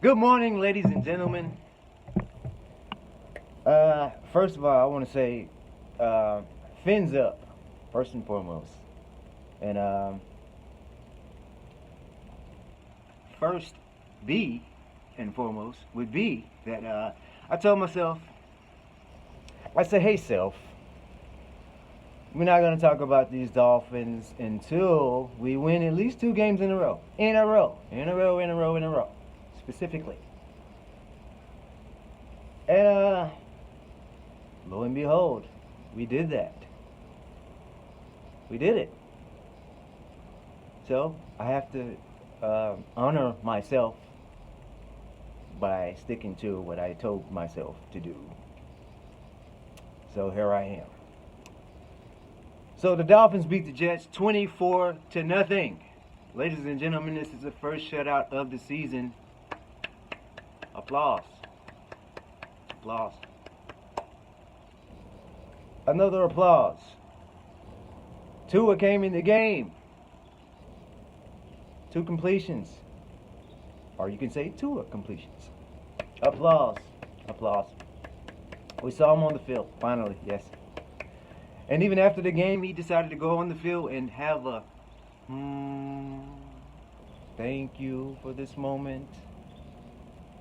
Good morning, ladies and gentlemen. First of all, I want to say, fins up, first and foremost. And first, B and foremost would be that I told myself, I said, hey, self, we're not going to talk about these Dolphins until we win at least 2 games in a row. In a row, specifically. And lo and behold, we did that. We did it. So I have to honor myself by sticking to what I told myself to do. So here I am. So the Dolphins beat the Jets 24-0. Ladies and gentlemen, this is the first shutout of the season. Applause. Applause. Another applause. Tua came in the game. 2 completions. Or you can say 2 completions. Applause. Applause. We saw him on the field, finally, yes. And even after the game, he decided to go on the field and have a thank you for this moment.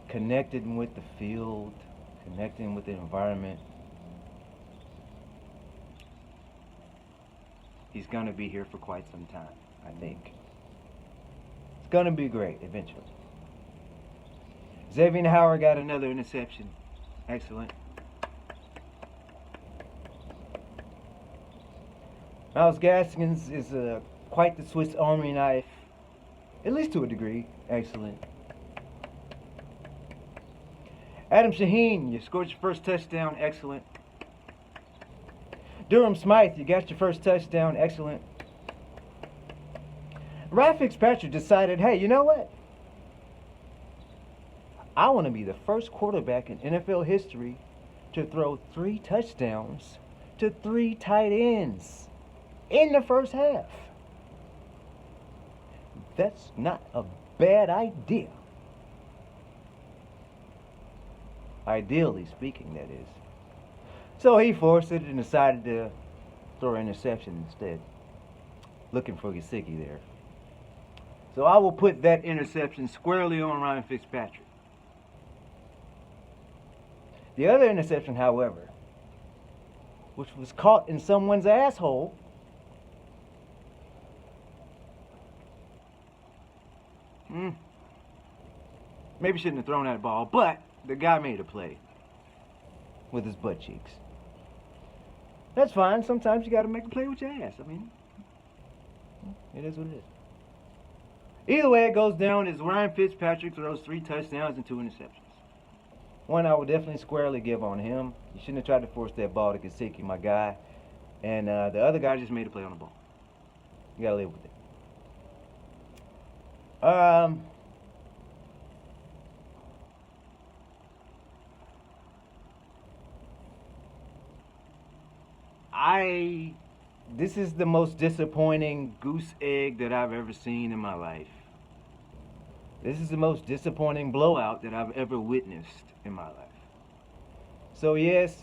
Connecting with the field, connecting with the environment. He's going to be here for quite some time, I think. It's going to be great eventually. Xavier Howard got another interception. Excellent. Miles Gaskins is quite the Swiss Army knife, at least to a degree. Excellent. Adam Shaheen, you scored your first touchdown. Excellent. Durham Smythe, you got your first touchdown. Excellent. Ryan Fitzpatrick decided, hey, you know what? I want to be the first quarterback in NFL history to throw 3 touchdowns to 3 tight ends in the first half. That's not a bad idea. Ideally speaking, that is. So he forced it and decided to throw an interception instead. Looking for Gesicki there. So I will put that interception squarely on Ryan Fitzpatrick. The other interception, however, which was caught in someone's asshole, maybe shouldn't have thrown that ball, but the guy made a play with his butt cheeks. That's fine. Sometimes you got to make a play with your ass. I mean, it is what it is. Either way it goes down is Ryan Fitzpatrick throws 3 touchdowns and 2 interceptions. One I would definitely squarely give on him. You shouldn't have tried to force that ball to Gesicki, my guy. And the other guy just made a play on the ball. You got to live with it. This is the most disappointing goose egg that I've ever seen in my life. This is the most disappointing blowout that I've ever witnessed in my life. So yes,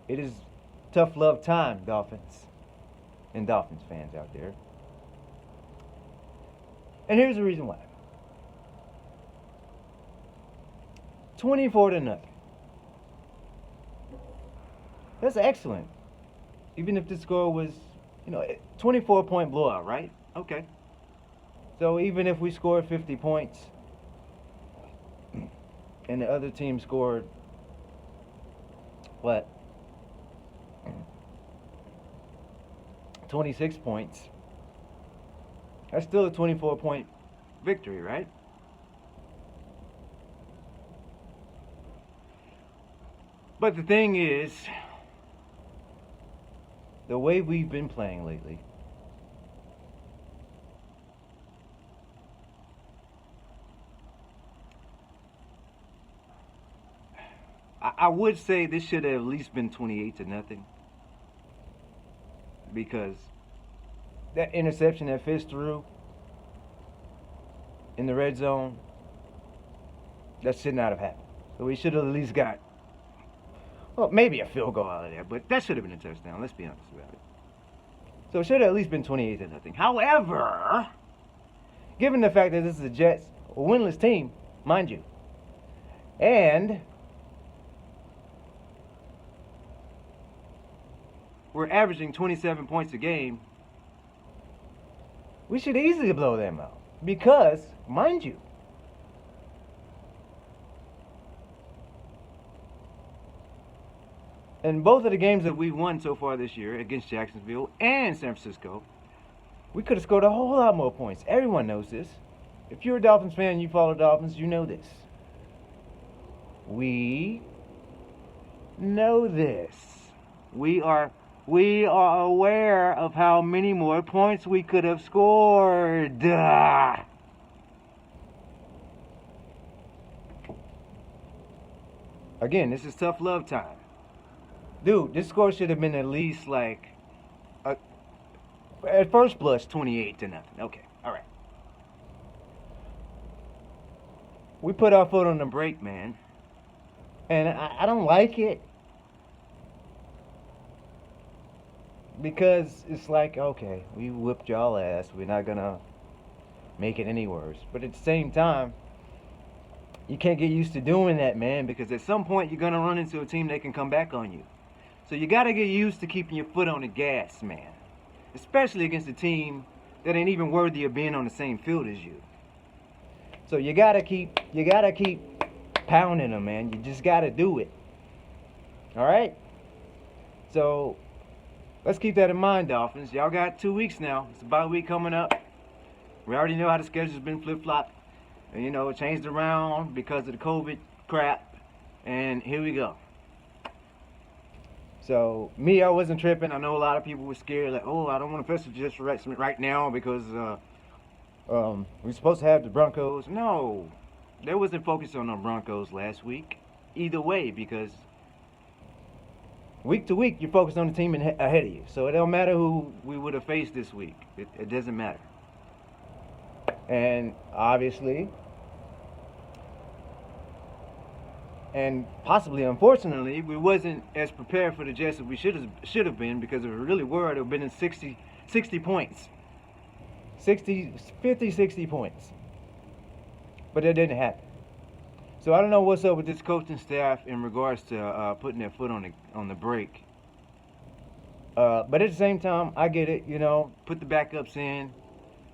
it is tough love time, Dolphins. And Dolphins fans out there. And here's the reason why. 24-0. That's excellent. Even if the score was, 24-point blowout, right? Okay. So even if we scored 50 points and the other team scored, what? 26 points. That's still a 24-point victory, right? But the thing is, the way we've been playing lately, I would say this should have at least been 28-0, because that interception that Fitz threw in the red zone, That should not have happened. So we should have at least got, well, maybe a field goal out of there, but that should have been a touchdown. Let's be honest about it. So it should have at least been 28-0. However, given the fact that this is the Jets, a winless team, mind you, and we're averaging 27 points a game, we should easily blow them out. Because, mind you, in both of the games that we won so far this year against Jacksonville and San Francisco, we could have scored a whole lot more points. Everyone knows this. If you're a Dolphins fan and you follow Dolphins, you know this. We know this. We are aware of how many more points we could have scored. Again, this is tough love time. Dude, this score should have been at least like, at first blush, 28-0. Okay, all right. We put our foot on the brake, man. And I don't like it. Because it's like, okay, we whipped y'all ass. We're not going to make it any worse. But at the same time, you can't get used to doing that, man. Because at some point, you're going to run into a team that can come back on you. So you got to get used to keeping your foot on the gas, man. Especially against a team that ain't even worthy of being on the same field as you. So you got to keep pounding them, man. You just got to do it. All right? So let's keep that in mind, Dolphins. Y'all got 2 weeks now. It's a bye week coming up. We already know how the schedule's been flip-flopped. And, you know, it changed around because of the COVID crap. And here we go. So, me, I wasn't tripping. I know a lot of people were scared. Like, oh, I don't want to fess with just right now because we're supposed to have the Broncos. No. They wasn't focused on the Broncos last week. Either way, because week to week, you're focused on the team ahead of you. So it don't matter who we would have faced this week. It doesn't matter. And obviously, and possibly, unfortunately, we wasn't as prepared for the Jets as we should have been, because if we really were, it would have been in 60 points. 50, 60 points. But that didn't happen. So I don't know what's up with this coaching staff in regards to putting their foot on the brake. But at the same time, I get it, you know, put the backups in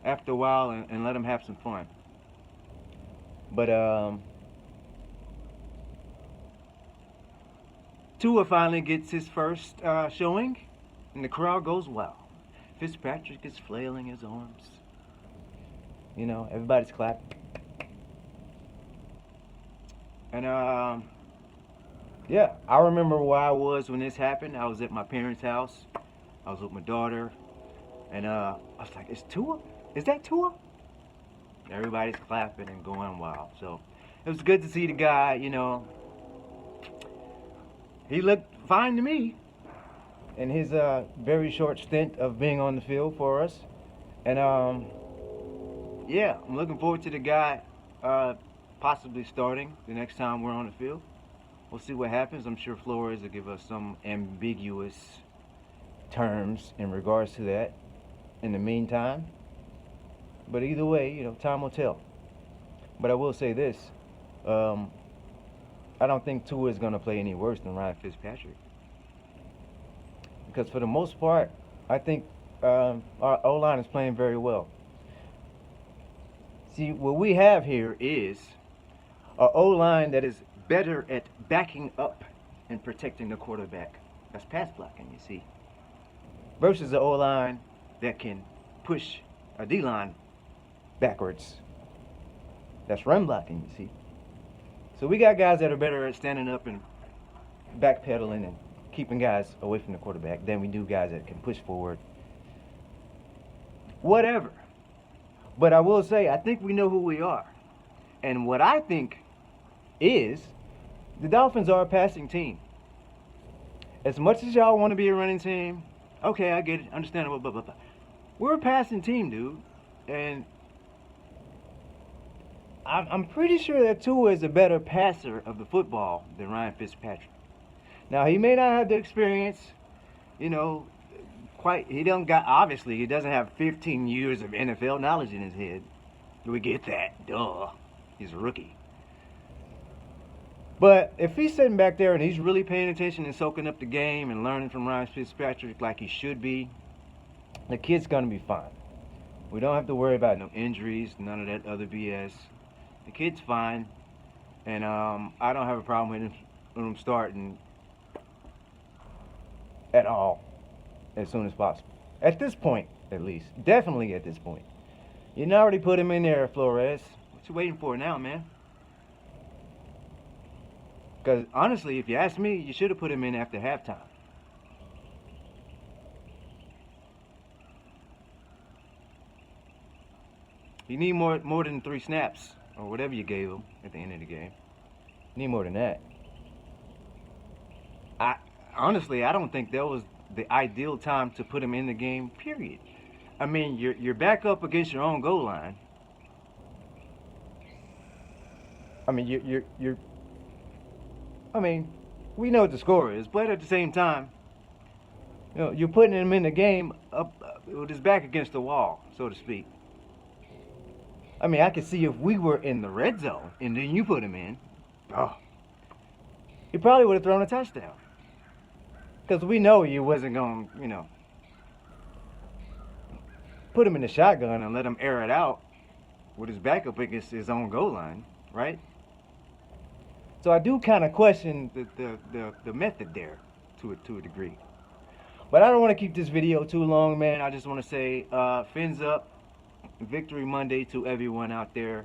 after a while and let them have some fun. But Tua finally gets his first showing, and the crowd goes wild. Fitzpatrick is flailing his arms. You know, everybody's clapping. And yeah, I remember where I was when this happened. I was at my parents' house. I was with my daughter, and I was like, "Is Tua? Is that Tua?" Everybody's clapping and going wild. So it was good to see the guy. You know, he looked fine to me in his very short stint of being on the field for us. And yeah, I'm looking forward to the guy possibly starting the next time we're on the field. We'll see what happens. I'm sure Flores will give us some ambiguous terms in regards to that in the meantime. But either way, you know, time will tell. But I will say this. I don't think Tua is going to play any worse than Ryan Fitzpatrick. Because for the most part, I think our O-line is playing very well. See, what we have here is an O-line that is better at backing up and protecting the quarterback. That's pass blocking, you see. Versus the O-line that can push a D-line backwards. That's run blocking, you see. So we got guys that are better at standing up and backpedaling and keeping guys away from the quarterback than we do guys that can push forward. Whatever. But I will say, I think we know who we are. And what I think is, the Dolphins are a passing team. As much as y'all want to be a running team, okay, I get it, understandable, blah, blah, blah. We're a passing team, dude. And I'm pretty sure that Tua is a better passer of the football than Ryan Fitzpatrick. Now, he may not have the experience, you know, he don't got, obviously, he doesn't have 15 years of NFL knowledge in his head. We get that, duh. He's a rookie. But if he's sitting back there and he's really paying attention and soaking up the game and learning from Ryan Fitzpatrick like he should be, the kid's going to be fine. We don't have to worry about no injuries, none of that other BS. The kid's fine, and I don't have a problem with him starting at all as soon as possible. At this point, at least. Definitely at this point. You already put him in there, Flores. What you waiting for now, man? Because honestly, if you ask me, you should have put him in after halftime. You need more than 3 snaps or whatever you gave him at the end of the game. You need more than that. Honestly, I don't think that was the ideal time to put him in the game. Period. I mean, you're back up against your own goal line. I mean, you're. I mean, we know what the score is, but at the same time, you're putting him in the game up with his back against the wall, so to speak. I mean, I could see if we were in the red zone and then you put him in, he probably would have thrown a touchdown. Because we know you wasn't going to, put him in the shotgun and let him air it out with his back up against his own goal line, right? So I do kind of question the method there to a degree. But I don't want to keep this video too long, man. I just want to say fins up, Victory Monday to everyone out there.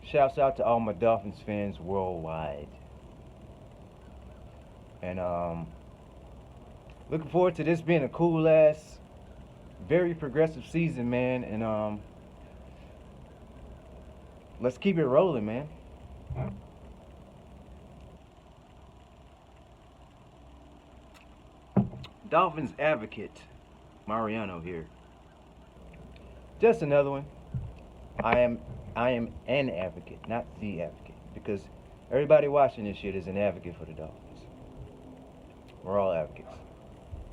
Shouts out to all my Dolphins fans worldwide. And looking forward to this being a cool ass, very progressive season, man. And let's keep it rolling, man. Dolphins advocate Mariano here. Just another one. I am an advocate, not the advocate, because everybody watching this shit is an advocate for the Dolphins. We're all advocates.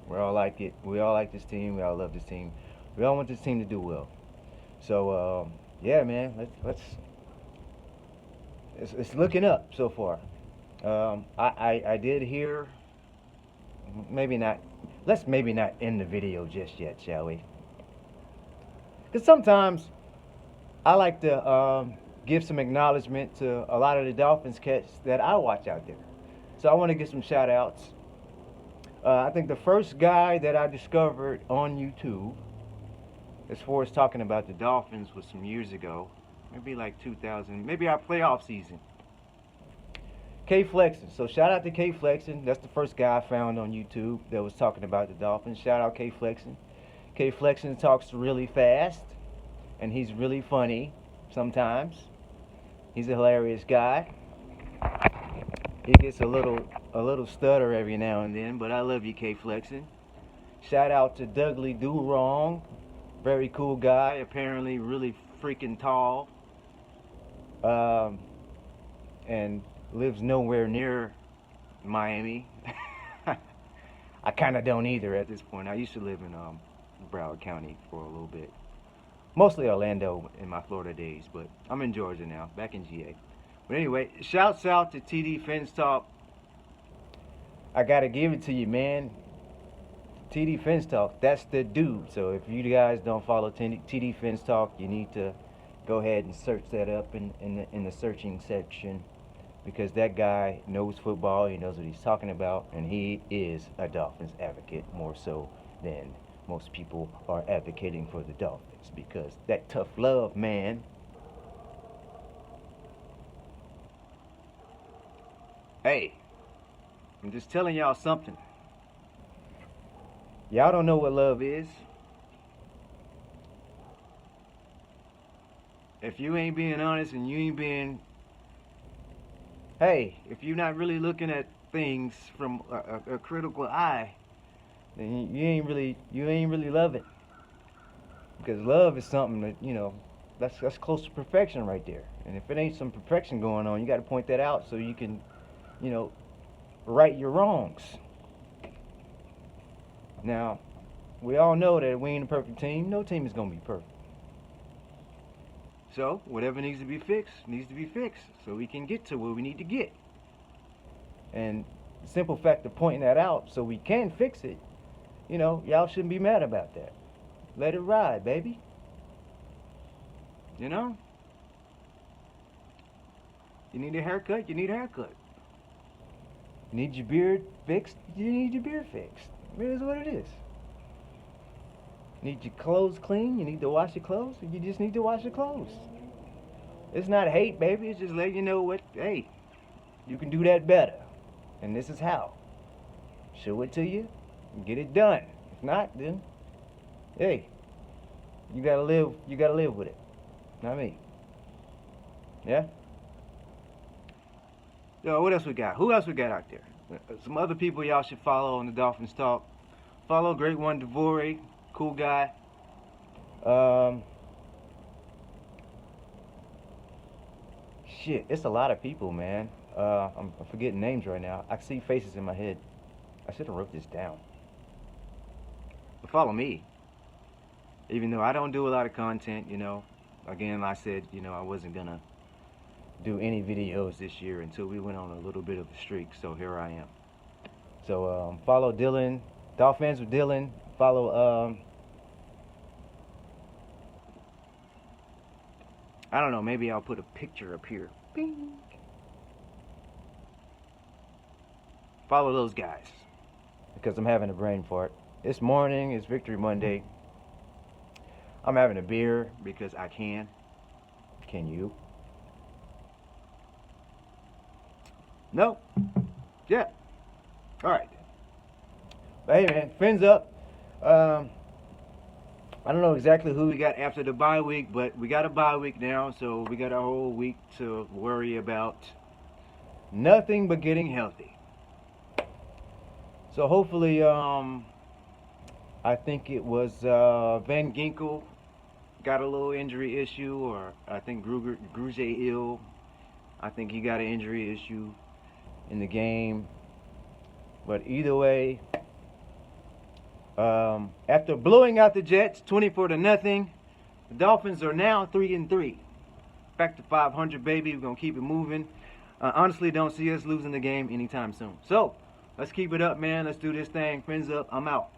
We all like it. We all like this team. We all love this team. We all want this team to do well. So yeah, man. It's looking up so far. I did hear. Maybe not. Let's maybe not end the video just yet, shall we? Because sometimes I like to give some acknowledgement to a lot of the Dolphins cats that I watch out there. So I want to give some shout outs. I think the first guy that I discovered on YouTube, as far as talking about the Dolphins, was some years ago. Maybe like 2000, maybe our playoff season. K Flexin. So shout out to K Flexin. That's the first guy I found on YouTube that was talking about the Dolphins. Shout out K Flexin. K Flexin talks really fast, and he's really funny sometimes. He's a hilarious guy. He gets a little stutter every now and then, but I love you, K Flexin. Shout out to Dudley Do Wrong. Very cool guy, apparently really freaking tall. And lives nowhere near Miami. I kind of don't either at this point. I used to live in Broward County for a little bit. Mostly Orlando in my Florida days, but I'm in Georgia now, back in GA. But anyway, shouts out to TD Fins Talk. I gotta give it to you, man. TD Fins Talk, that's the dude. So if you guys don't follow TD Fins Talk, you need to go ahead and search that up in the searching section, because that guy knows football, he knows what he's talking about, and he is a Dolphins advocate more so than most people are advocating for the Dolphins, because that tough love, man. Hey, I'm just telling y'all something. Y'all don't know what love is. If you ain't being honest and you ain't being, hey, if you're not really looking at things from a critical eye, then you ain't really loving. Because love is something that, that's close to perfection right there. And if it ain't some perfection going on, you got to point that out so you can, right your wrongs. Now, we all know that we ain't a perfect team. No team is gonna be perfect. So whatever needs to be fixed needs to be fixed, so we can get to where we need to get. And the simple fact of pointing that out so we can fix it, y'all shouldn't be mad about that. Let it ride, baby. You need a haircut, you need a haircut. You need your beard fixed, you need your beard fixed. It is what it is. Need your clothes clean, you need to wash your clothes, you just need to wash your clothes. It's not hate, baby, it's just letting you know what, hey, you can do that better. And this is how. Show it to you and get it done. If not, then, hey, you gotta live with it. Not me. Yeah? Yo, what else we got? Who else we got out there? Some other people y'all should follow on the Dolphins Talk. Follow Great One Devore, cool guy. Shit, it's a lot of people, man. I'm forgetting names right now. I see faces in my head. I should have wrote this down. But follow me. Even though I don't do a lot of content, Again, like I said, I wasn't gonna do any videos this year until we went on a little bit of a streak, so here I am. So follow Dylan, Dolphins with Dylan. Follow I don't know, maybe I'll put a picture up here. Bing. Follow those guys, because I'm having a brain fart. This morning is Victory Monday. I'm having a beer because I can. Can you? No? Yeah. Alright. But hey, man, fins up. I don't know exactly who we got after the bye week, but we got a bye week now, so we got a whole week to worry about nothing but getting healthy. So hopefully, I think it was Van Ginkel got a little injury issue, or I think Grugier ill. I think he got an injury issue in the game. But either way, after blowing out the Jets 24-0, the Dolphins are now 3-3. Back to 500, baby. We're gonna keep it moving. Honestly, don't see us losing the game anytime soon. So let's keep it up, man. Let's do this thing. Fins up. I'm out.